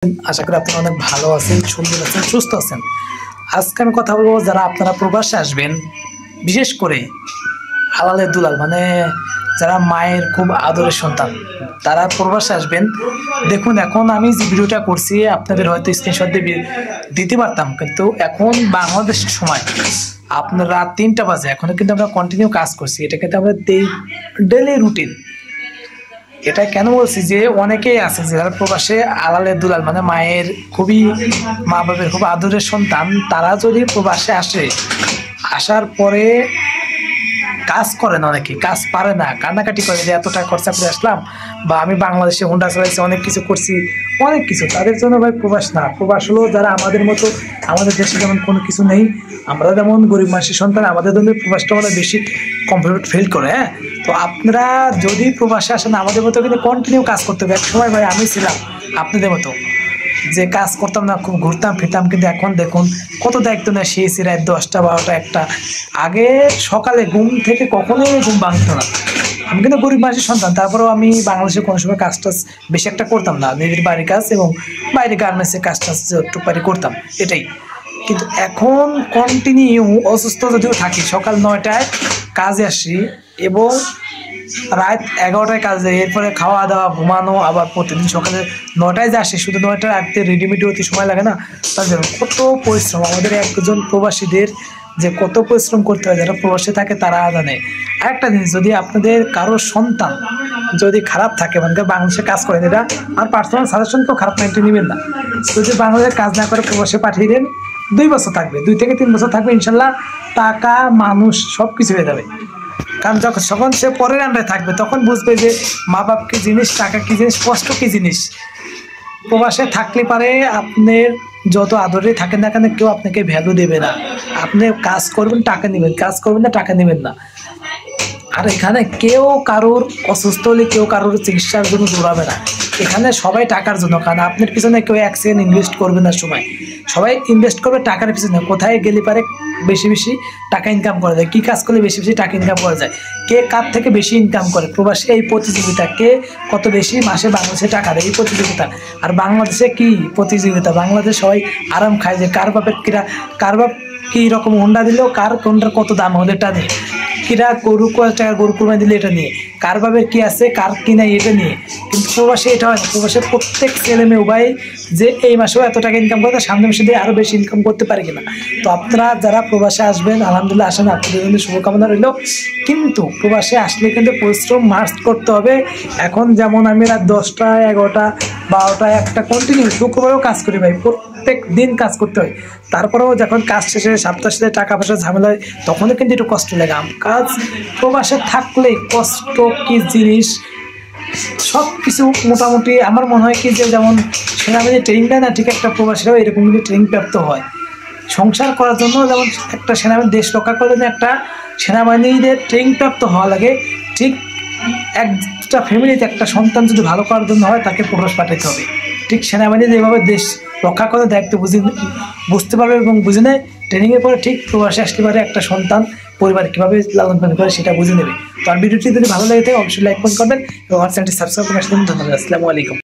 আশা করি আপনারা অনেক ভালো আছেন, সুন্দর আছেন, সুস্থ আছেন। আজকে আমি কথা বলবো যারা আপনারা প্রবাসে আসবেন, বিশেষ করে হালালের দুলাল মানে যারা মায়ের খুব আদরের সন্তান, তারা প্রবাসে আসবেন। দেখুন, এখন আমি যে ভিডিওটা করছি আপনাদের হয়তো স্ক্রিনশট দিয়ে দিতে পারতাম, কিন্তু এখন বাংলাদেশের সময় আপনার রাত 3টা বাজে, এখনো কিন্তু আমরা কন্টিনিউ কাজ করছি। এটা কিন্তু আমরা ডেইলি রুটিন। এটা কেন বলছি যে অনেকেই আছে যারা প্রবাসে আলালের দুলাল মানে মায়ের খুবই মা বাবার খুব আদরের সন্তান, তারা যদি প্রবাসে আসে, আসার পরে কাজ করে না, অনেকে কাজ পারে না, কান্নাকাটি করে যে এত টাকা খরচা করে আসলাম, বা আমি বাংলাদেশে হুন্ডা চালাইছি, অনেক কিছু করছি, অনেক কিছু। তাদের জন্য ভাই প্রবাস না। প্রবাস হলো যারা আমাদের মতো, আমাদের দেশে যেমন কোনো কিছু নেই, আমরা যেমন গরিব মানুষের সন্তান, আমাদের জন্য প্রবাসটা মানে বেশি কমফোর্ট ফিল করে। হ্যাঁ, তো আপনারা যদি প্রবাসে আসেন, আমাদের মতো কিন্তু কন্টিনিউ কাজ করতে হবে। এক সময় ভাই আমি ছিলাম আপনাদের মতো, যে কাজ করতাম না, খুব ঘুরতাম ফিরতাম, কিন্তু এখন দেখুন কত দায়িত্ব নেয়। সেই রাত 10টা 12টা 1টা, আগে সকালে ঘুম থেকে কখনোই ঘুম ভাঙতো না। আমি কিন্তু গরিব মানুষের সন্তান, তারপরেও আমি বাংলাদেশে কোনো সময় কাজ টাজ বেশি একটা করতাম না, নিজের বাড়ির কাজ এবং বাইরে গার্মেন্টসের কাজ টাজ যতটুকু পারি করতাম, এটাই। কিন্তু এখন কন্টিনিউ অসুস্থ যদিও থাকি, সকাল 9টায় কাজে আসি এবং রাত 11টায় কাজ যায়, এরপরে খাওয়া দাওয়া ঘুমানো, আবার প্রতিদিন সকালে 9টায় যে আসে, শুধু 9টায় আসতে রেডিমেড হতে সময় লাগে না? তাদের কত পরিশ্রম, আমাদের একজন প্রবাসীদের যে কত পরিশ্রম করতে হয়, যারা প্রবাসে থাকে তারা জানে। আরেকটা জিনিস, যদি আপনাদের কারো সন্তান যদি খারাপ থাকে, মানে বাংলাদেশে কাজ করেন, এটা আর পার্সোনাল সাজেশন, কেউ খারাপ মাইন্ডে নেবেন না। যদি বাংলাদেশে কাজ না করে প্রবাসে পাঠিয়ে দেন, 2 বছর থাকবে, 2 থেকে 3 বছর থাকবে, ইনশাল্লাহ টাকা মানুষ সব কিছু হয়ে যাবে। কারণ যখন সে পরের আন্ডারে থাকবে, তখন বুঝবে যে মা বাপ কি জিনিস, টাকা কি জিনিস, কষ্ট কি জিনিস। প্রবাসে থাকলে পারে আপনার যত আদরে থাকেন না কেন, কেউ আপনাকে ভ্যালু দেবে না। আপনি কাজ করবেন, টাকা নেবেন, কাজ করবেন না, টাকা নেবেন না। আর এখানে কেউ কারোর অসুস্থ হলে কেউ কারোর চিকিৎসার জন্য দৌড়াবে না। এখানে সবাই টাকার জন্য, কারণ আপনার পিছনে কেউ 1 সেকেন্ড ইনভেস্ট করবে না। সময় সবাই ইনভেস্ট করবে টাকার পিছনে। কোথায় গেলে পারে বেশি বেশি টাকা ইনকাম করা যায়, কী কাজ করলে বেশি বেশি টাকা ইনকাম করা যায়, কে কার থেকে বেশি ইনকাম করে, প্রবাসী এই প্রতিযোগিতা, কে কত বেশি মাসে বাংলাদেশে টাকা দেয়, এই প্রতিযোগিতা। আর বাংলাদেশে কি প্রতিযোগিতা, বাংলাদেশ সবাই আরাম খায়, যে কার বাপের কার বাপ কী রকম হুন্ডা দিলেও কার কোনটার কত দাম হলে এটা নিয়ে, কিরা গরু কত টাকা গরু কোরবানি দিলে এটা নিয়ে, কার বাপের কী আছে কার কি নাই এটা নিয়ে। কিন্তু প্রবাসে এটা হয় না। প্রবাসে প্রত্যেক ছেলে মেয়ে উভয় যে এই মাসেও এত টাকা ইনকাম করে, সামনের মাসে দিয়ে আরও বেশি ইনকাম করতে পারে কিনা। তো আপনারা যারা প্রবাসে আসবেন, আলহামদুলিল্লাহ আসেন, আপনাদের জন্য শুভকামনা রইল। কিন্তু প্রবাসে আসলে কিন্তু পরিশ্রম মাস্ট করতে হবে। এখন যেমন আমি রাত 10টা 11টা 12টা 1টা কন্টিনিউ শুক্রবারেও কাজ করি ভাই, প্রত্যেক দিন কাজ করতে হয়। তারপরেও যখন কাজ শেষে সপ্তাহ শেষে টাকা পয়সা ঝামেলা হয়, তখনও কিন্তু একটু কষ্ট লাগে। কাজ প্রবাসে থাকলে কষ্ট কি জিনিস, সব কিছু মোটামুটি আমার মনে হয় কি, যে যেমন সেনাবাহিনী ট্রেনিং দেয় না, ঠিক একটা প্রবাসীরাও এরকম কিন্তু ট্রেনিং প্রাপ্ত হয়। সংসার করার জন্য যেমন একটা সেনাবাহিনী, দেশ রক্ষা করার জন্য একটা সেনাবাহিনীদের ট্রেনিং প্রাপ্ত হওয়া লাগে, ঠিক একটা ফ্যামিলিতে একটা সন্তান যদি ভালো করার জন্য হয়, তাকে প্রবাস পাঠাতে হবে। ঠিক সেনাবাহিনী যেভাবে দেশ রক্ষা করার দায়িত্ব বুঝতে পারবে এবং বুঝে নেয়, ট্রেনিংয়ের পরে ঠিক প্রবাসে আসতে পারে একটা সন্তান পরিবার কীভাবে লালন পালন করে সেটা বুঝে নেবে। তো আর ভিডিওটি যদি ভালো লাগে থাকে অবশ্যই লাইক করবেন এবং আমার চ্যানেলটি সাবস্ক্রাইব করে আসলে ধন্যবাদ। আসসালামু আলাইকুম।